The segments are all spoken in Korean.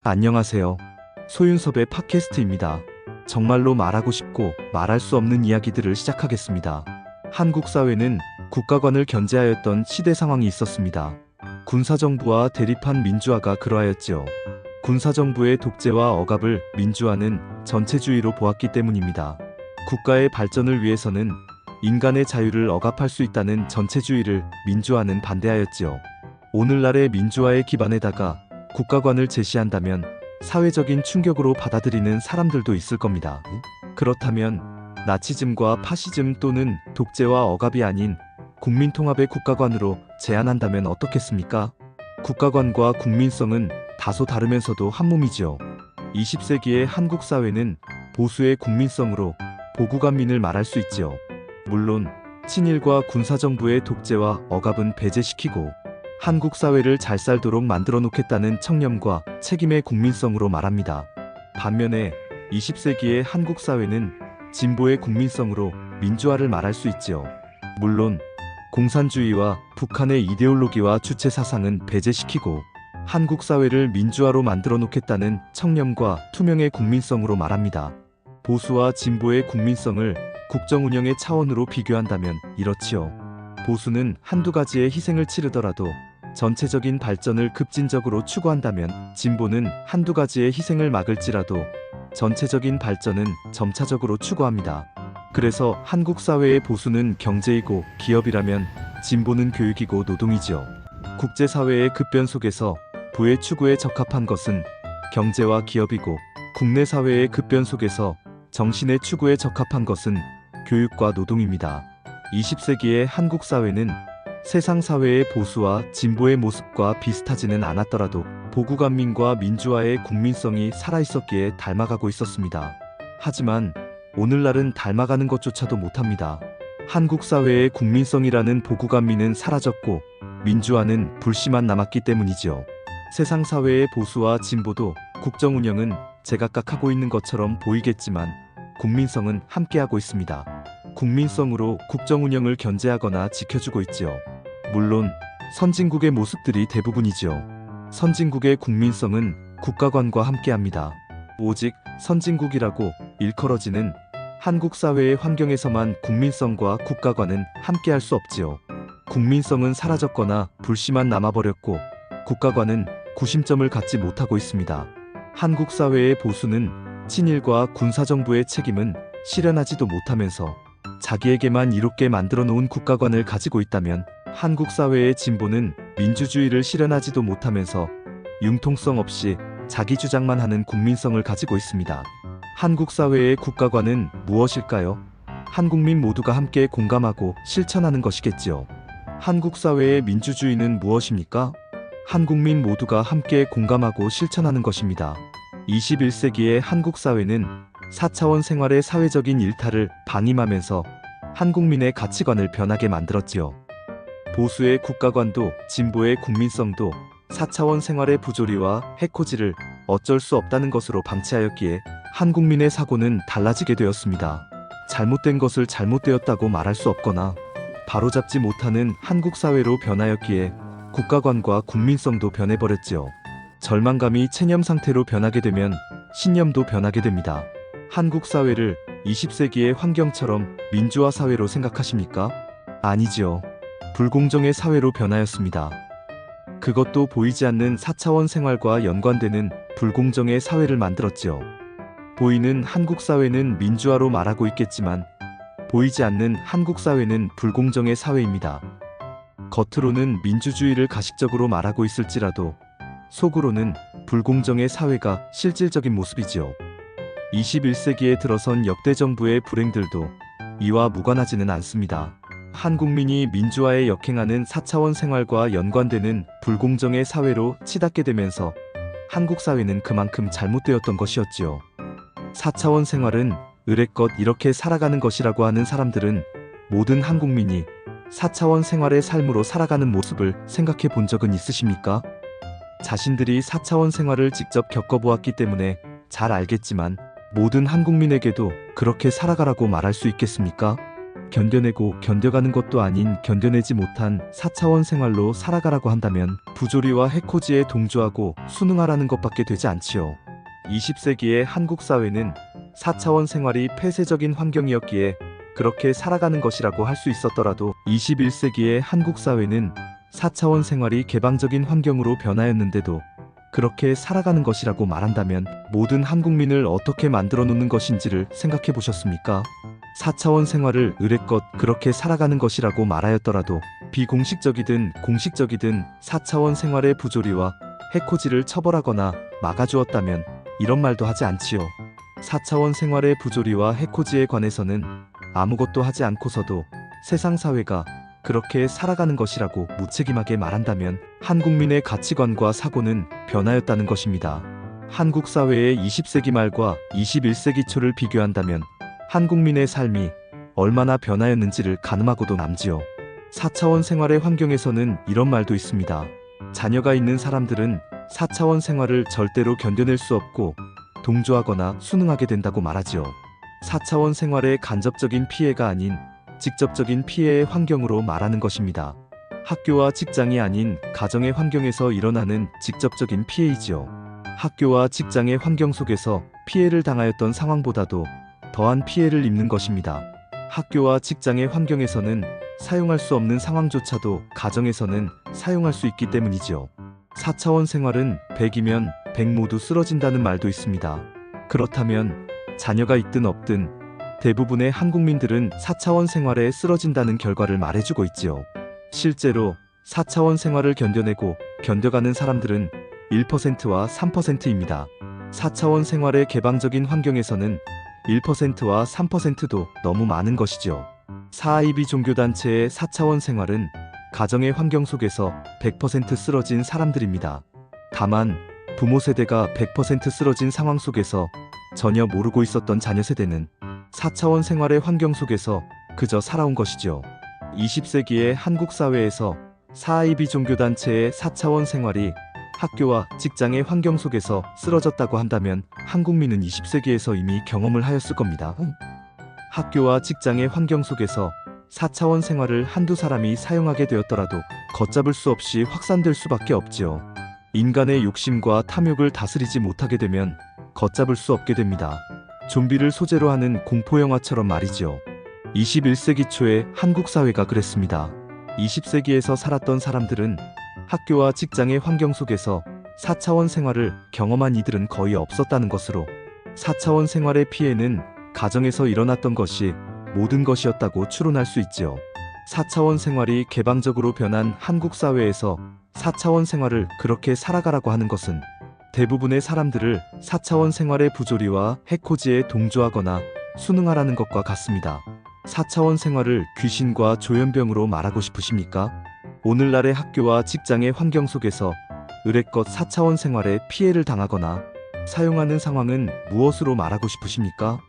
안녕하세요. 소윤섭의 팟캐스트입니다. 정말로 말하고 싶고 말할 수 없는 이야기들을 시작하겠습니다. 한국 사회는 국가관을 견제하였던 시대 상황이 있었습니다. 군사정부와 대립한 민주화가 그러하였지요. 군사정부의 독재와 억압을 민주화는 전체주의로 보았기 때문입니다. 국가의 발전을 위해서는 인간의 자유를 억압할 수 있다는 전체주의를 민주화는 반대하였지요. 오늘날의 민주화의 기반에다가 국가관을 제시한다면 사회적인 충격으로 받아들이는 사람들도 있을 겁니다. 그렇다면 나치즘과 파시즘 또는 독재와 억압이 아닌 국민통합의 국가관으로 제안한다면 어떻겠습니까? 국가관과 국민성은 다소 다르면서도 한몸이지요. 20세기의 한국 사회는 보수의 국민성으로 보국안민을 말할 수 있지요. 물론 친일과 군사정부의 독재와 억압은 배제시키고 한국 사회를 잘 살도록 만들어 놓겠다는 청렴과 책임의 국민성으로 말합니다. 반면에 20세기의 한국 사회는 진보의 국민성으로 민주화를 말할 수 있지요. 물론 공산주의와 북한의 이데올로기와 주체 사상은 배제시키고 한국 사회를 민주화로 만들어 놓겠다는 청렴과 투명의 국민성으로 말합니다. 보수와 진보의 국민성을 국정 운영의 차원으로 비교한다면 이렇지요. 보수는 한두 가지의 희생을 치르더라도 전체적인 발전을 급진적으로 추구한다면 진보는 한두 가지의 희생을 막을지라도 전체적인 발전은 점차적으로 추구합니다. 그래서 한국 사회의 보수는 경제이고 기업이라면 진보는 교육이고 노동이지요. 국제사회의 급변 속에서 부의 추구에 적합한 것은 경제와 기업이고 국내 사회의 급변 속에서 정신의 추구에 적합한 것은 교육과 노동입니다. 20세기의 한국 사회는 세상 사회의 보수와 진보의 모습과 비슷하지는 않았더라도 보국안민과 민주화의 국민성이 살아있었기에 닮아가고 있었습니다. 하지만 오늘날은 닮아가는 것조차도 못합니다. 한국 사회의 국민성이라는 보국안민은 사라졌고 민주화는 불씨만 남았기 때문이지요. 세상 사회의 보수와 진보도 국정 운영은 제각각 하고 있는 것처럼 보이겠지만 국민성은 함께하고 있습니다. 국민성으로 국정 운영을 견제하거나 지켜주고 있지요. 물론 선진국의 모습들이 대부분이지요. 선진국의 국민성은 국가관과 함께합니다. 오직 선진국이라고 일컬어지는 한국 사회의 환경에서만 국민성과 국가관은 함께할 수 없지요. 국민성은 사라졌거나 불씨만 남아버렸고 국가관은 구심점을 갖지 못하고 있습니다. 한국 사회의 보수는 친일과 군사정부의 책임은 실현하지도 못하면서 자기에게만 이롭게 만들어 놓은 국가관을 가지고 있다면 한국 사회의 진보는 민주주의를 실현하지도 못하면서 융통성 없이 자기 주장만 하는 국민성을 가지고 있습니다. 한국 사회의 국가관은 무엇일까요? 한국민 모두가 함께 공감하고 실천하는 것이겠지요. 한국 사회의 민주주의는 무엇입니까? 한국민 모두가 함께 공감하고 실천하는 것입니다. 21세기의 한국 사회는 4차원 생활의 사회적인 일탈을 방임하면서 한국민의 가치관을 변하게 만들었지요. 보수의 국가관도 진보의 국민성도 4차원 생활의 부조리와 해코지를 어쩔 수 없다는 것으로 방치하였기에 한국민의 사고는 달라지게 되었습니다. 잘못된 것을 잘못되었다고 말할 수 없거나 바로잡지 못하는 한국 사회로 변하였기에 국가관과 국민성도 변해버렸지요. 절망감이 체념 상태로 변하게 되면 신념도 변하게 됩니다. 한국 사회를 20세기의 환경처럼 민주화 사회로 생각하십니까? 아니지요. 불공정의 사회로 변하였습니다. 그것도 보이지 않는 4차원 생활과 연관되는 불공정의 사회를 만들었지요. 보이는 한국 사회는 민주화로 말하고 있겠지만 보이지 않는 한국 사회는 불공정의 사회입니다. 겉으로는 민주주의를 가식적으로 말하고 있을지라도 속으로는 불공정의 사회가 실질적인 모습이지요. 21세기에 들어선 역대 정부의 불행들도 이와 무관하지는 않습니다. 한국민이 민주화에 역행하는 4차원 생활과 연관되는 불공정의 사회로 치닫게 되면서 한국 사회는 그만큼 잘못되었던 것이었지요. 4차원 생활은 의례껏 이렇게 살아가는 것이라고 하는 사람들은 모든 한국민이 4차원 생활의 삶으로 살아가는 모습을 생각해 본 적은 있으십니까? 자신들이 4차원 생활을 직접 겪어보았기 때문에 잘 알겠지만 모든 한국민에게도 그렇게 살아가라고 말할 수 있겠습니까? 견뎌내고 견뎌가는 것도 아닌 견뎌내지 못한 4차원 생활로 살아가라고 한다면 부조리와 해코지에 동조하고 순응하라는 것밖에 되지 않지요. 20세기의 한국 사회는 4차원 생활이 폐쇄적인 환경이었기에 그렇게 살아가는 것이라고 할 수 있었더라도 21세기의 한국 사회는 4차원 생활이 개방적인 환경으로 변하였는데도 그렇게 살아가는 것이라고 말한다면 모든 한국민을 어떻게 만들어 놓는 것인지를 생각해 보셨습니까? 4차원 생활을 의례껏 그렇게 살아가는 것이라고 말하였더라도 비공식적이든 공식적이든 4차원 생활의 부조리와 해코지를 처벌하거나 막아주었다면 이런 말도 하지 않지요. 4차원 생활의 부조리와 해코지에 관해서는 아무것도 하지 않고서도 세상 사회가 그렇게 살아가는 것이라고 무책임하게 말한다면 한국민의 가치관과 사고는 변하였다는 것입니다. 한국 사회의 20세기 말과 21세기 초를 비교한다면 한국민의 삶이 얼마나 변하였는지를 가늠하고도 남지요. 4차원 생활의 환경에서는 이런 말도 있습니다. 자녀가 있는 사람들은 4차원 생활을 절대로 견뎌낼 수 없고 동조하거나 순응하게 된다고 말하지요. 4차원 생활의 간접적인 피해가 아닌 직접적인 피해의 환경으로 말하는 것입니다. 학교와 직장이 아닌 가정의 환경에서 일어나는 직접적인 피해이지요. 학교와 직장의 환경 속에서 피해를 당하였던 상황보다도 더한 피해를 입는 것입니다. 학교와 직장의 환경에서는 사용할 수 없는 상황조차도 가정에서는 사용할 수 있기 때문이지요. 4차원 생활은 100이면 100 모두 쓰러진다는 말도 있습니다. 그렇다면 자녀가 있든 없든 대부분의 한국민들은 4차원 생활에 쓰러진다는 결과를 말해주고 있지요. 실제로 4차원 생활을 견뎌내고 견뎌가는 사람들은 1%와 3%입니다. 4차원 생활의 개방적인 환경에서는 1%와 3%도 너무 많은 것이죠. 사이비 종교단체의 4차원 생활은 가정의 환경 속에서 100% 쓰러진 사람들입니다. 다만 부모 세대가 100% 쓰러진 상황 속에서 전혀 모르고 있었던 자녀 세대는 4차원 생활의 환경 속에서 그저 살아온 것이죠. 20세기의 한국 사회에서 사이비 종교단체의 4차원 생활이 학교와 직장의 환경 속에서 쓰러졌다고 한다면 한국민은 20세기에서 이미 경험을 하였을 겁니다. 학교와 직장의 환경 속에서 4차원 생활을 한두 사람이 사용하게 되었더라도 걷잡을 수 없이 확산될 수밖에 없지요. 인간의 욕심과 탐욕을 다스리지 못하게 되면 걷잡을 수 없게 됩니다. 좀비를 소재로 하는 공포영화처럼 말이지요. 21세기 초에 한국 사회가 그랬습니다. 20세기에서 살았던 사람들은 학교와 직장의 환경 속에서 4차원 생활을 경험한 이들은 거의 없었다는 것으로 4차원 생활의 피해는 가정에서 일어났던 것이 모든 것이었다고 추론할 수 있지요. 4차원 생활이 개방적으로 변한 한국 사회에서 4차원 생활을 그렇게 살아가라고 하는 것은 대부분의 사람들을 4차원 생활의 부조리와 해코지에 동조하거나 순응하라는 것과 같습니다. 4차원 생활을 귀신과 조현병으로 말하고 싶으십니까? 오늘날의 학교와 직장의 환경 속에서 의례껏 4차원 생활에 피해를 당하거나 사용하는 상황은 무엇으로 말하고 싶으십니까?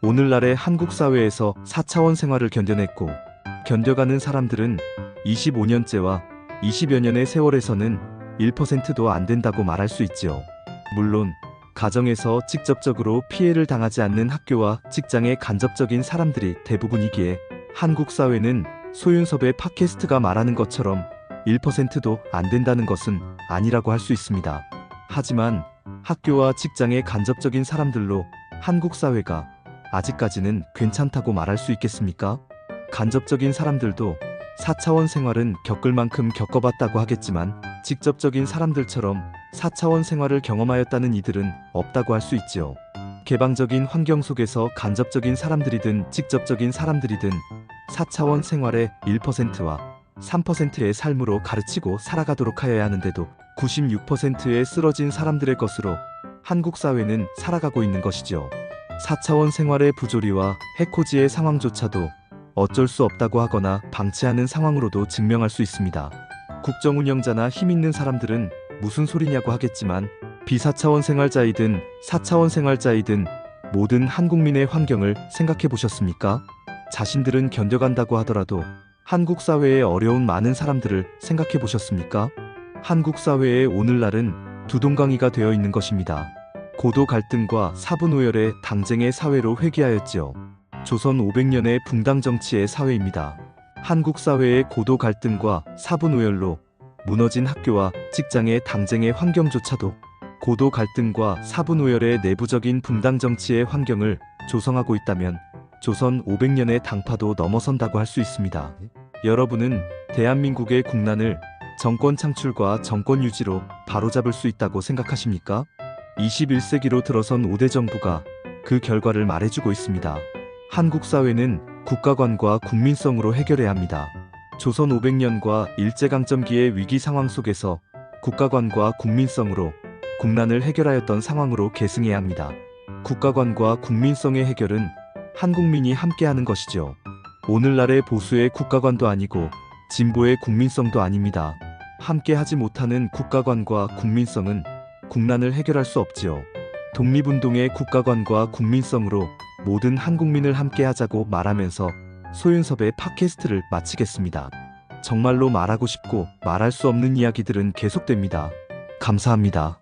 오늘날의 한국 사회에서 4차원 생활을 견뎌냈고 견뎌가는 사람들은 25년째와 20여 년의 세월에서는 1%도 안 된다고 말할 수 있지요. 물론 가정에서 직접적으로 피해를 당하지 않는 학교와 직장의 간접적인 사람들이 대부분이기에 한국 사회는 소윤섭의 팟캐스트가 말하는 것처럼 1%도 안 된다는 것은 아니라고 할 수 있습니다. 하지만 학교와 직장의 간접적인 사람들로 한국 사회가 아직까지는 괜찮다고 말할 수 있겠습니까? 간접적인 사람들도 4차원 생활은 겪을 만큼 겪어봤다고 하겠지만 직접적인 사람들처럼 4차원 생활을 경험하였다는 이들은 없다고 할 수 있지요. 개방적인 환경 속에서 간접적인 사람들이든 직접적인 사람들이든 4차원 생활의 1%와 3%의 삶으로 가르치고 살아가도록 하여야 하는데도 96%의 쓰러진 사람들의 것으로 한국 사회는 살아가고 있는 것이죠. 4차원 생활의 부조리와 해코지의 상황조차도 어쩔 수 없다고 하거나 방치하는 상황으로도 증명할 수 있습니다. 국정 운영자나 힘 있는 사람들은 무슨 소리냐고 하겠지만 비사차원 생활자이든 4차원 생활자이든 모든 한국민의 환경을 생각해 보셨습니까? 자신들은 견뎌간다고 하더라도 한국 사회의 어려운 많은 사람들을 생각해 보셨습니까? 한국 사회의 오늘날은 두동강이가 되어 있는 것입니다. 고도 갈등과 사분오열의 당쟁의 사회로 회귀하였지요. 조선 500년의 붕당 정치의 사회입니다. 한국 사회의 고도 갈등과 사분오열로 무너진 학교와 직장의 당쟁의 환경조차도 고도 갈등과 사분오열의 내부적인 분당 정치의 환경을 조성하고 있다면 조선 500년의 당파도 넘어선다고 할 수 있습니다. 여러분은 대한민국의 국난을 정권 창출과 정권 유지로 바로잡을 수 있다고 생각하십니까? 21세기로 들어선 5대 정부가 그 결과를 말해주고 있습니다. 한국 사회는 국가관과 국민성으로 해결해야 합니다. 조선 500년과 일제강점기의 위기 상황 속에서 국가관과 국민성으로 국난을 해결하였던 상황으로 계승해야 합니다. 국가관과 국민성의 해결은 한국민이 함께하는 것이죠. 오늘날의 보수의 국가관도 아니고 진보의 국민성도 아닙니다. 함께하지 못하는 국가관과 국민성은 국난을 해결할 수 없지요. 독립운동의 국가관과 국민성으로 모든 한국민을 함께하자고 말하면서 소윤섭의 팟캐스트를 마치겠습니다. 정말로 말하고 싶고 말할 수 없는 이야기들은 계속됩니다. 감사합니다.